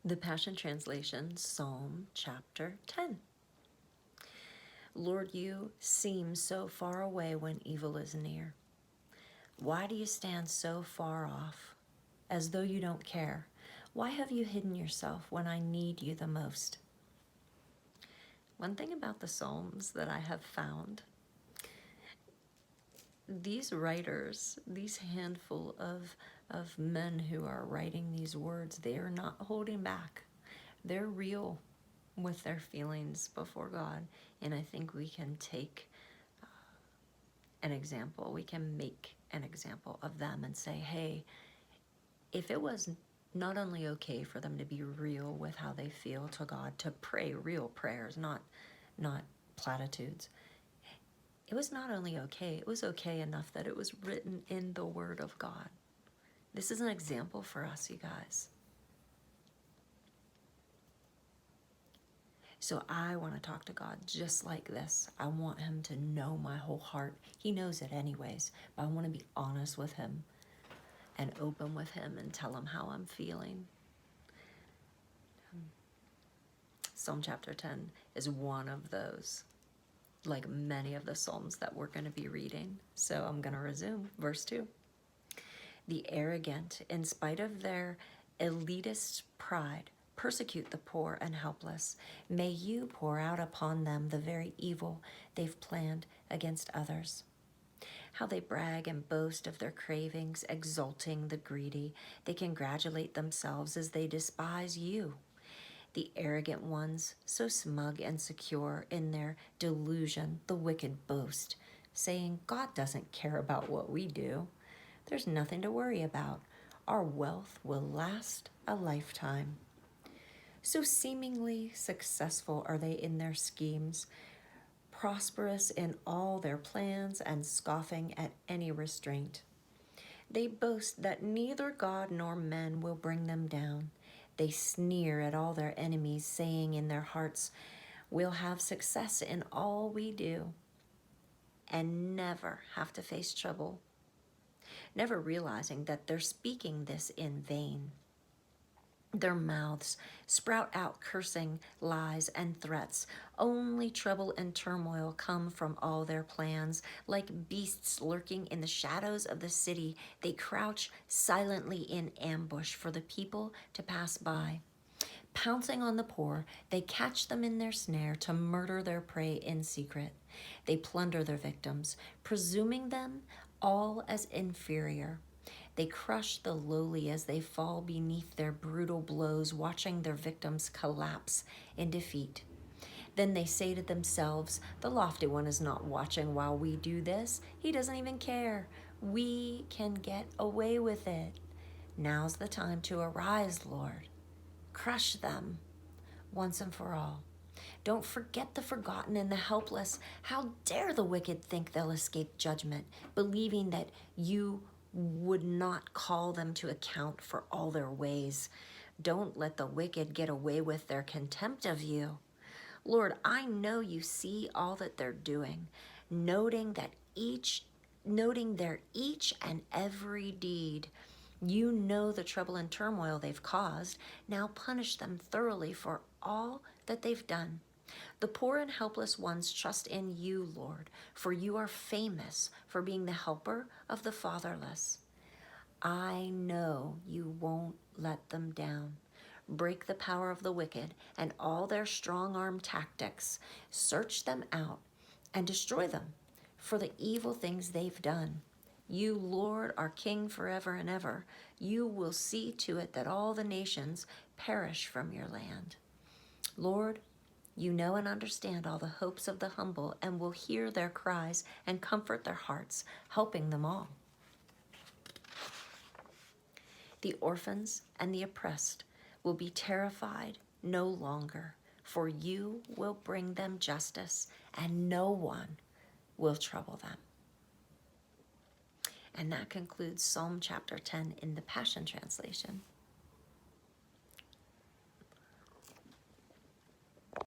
The Passion Translation, Psalm chapter 10. Lord, you seem so far away when evil is near. Why do you stand so far off, as though you don't care? Why have you hidden yourself when I need you the most? One thing about the Psalms that I have found, these writers, these handful of men who are writing these words, they are not holding back. They're real with their feelings before God. And I think we can take an example, we can make an example of them and say, hey, if it was not only okay for them to be real with how they feel to God, to pray real prayers, not platitudes, it was not only okay, it was okay enough that it was written in the Word of God. This is an example for us, you guys. So I want to talk to God just like this. I want him to know my whole heart. He knows it anyways, but I want to be honest with him and open with him and tell him how I'm feeling. Psalm chapter 10 is one of those, like many of the Psalms that we're going to be reading. So I'm going to resume. Verse 2. The arrogant, in spite of their elitist pride, persecute the poor and helpless. May you pour out upon them the very evil they've planned against others. How they brag and boast of their cravings, exalting the greedy. They congratulate themselves as they despise you. The arrogant ones, so smug and secure in their delusion, the wicked boast, saying, God doesn't care about what we do. There's nothing to worry about. Our wealth will last a lifetime. So seemingly successful are they in their schemes, prosperous in all their plans and scoffing at any restraint. They boast that neither God nor men will bring them down. They sneer at all their enemies, saying in their hearts, we'll have success in all we do and never have to face trouble, never realizing that they're speaking this in vain. Their mouths sprout out cursing, lies, and threats. Only trouble and turmoil come from all their plans. Like beasts lurking in the shadows of the city, they crouch silently in ambush for the people to pass by. Pouncing on the poor, they catch them in their snare to murder their prey in secret. They plunder their victims, presuming them all as inferior. They crush the lowly as they fall beneath their brutal blows, watching their victims collapse in defeat. Then they say to themselves, the lofty one is not watching while we do this. He doesn't even care. We can get away with it. Now's the time to arise, Lord. Crush them once and for all. Don't forget the forgotten and the helpless. How dare the wicked think they'll escape judgment, believing that you would not call them to account for all their ways. Don't let the wicked get away with their contempt of you. Lord, I know you see all that they're doing, noting their each and every deed. You know the trouble and turmoil they've caused. Now punish them thoroughly for all that they've done. The poor and helpless ones trust in you, Lord, for you are famous for being the helper of the fatherless. I know you won't let them down. Break the power of the wicked and all their strong-arm tactics. Search them out and destroy them for the evil things they've done. You, Lord, are King forever and ever. You will see to it that all the nations perish from your land. Lord, you know and understand all the hopes of the humble and will hear their cries and comfort their hearts, helping them all. The orphans and the oppressed will be terrified no longer, for you will bring them justice, and no one will trouble them. And that concludes Psalm chapter 10 in the Passion Translation.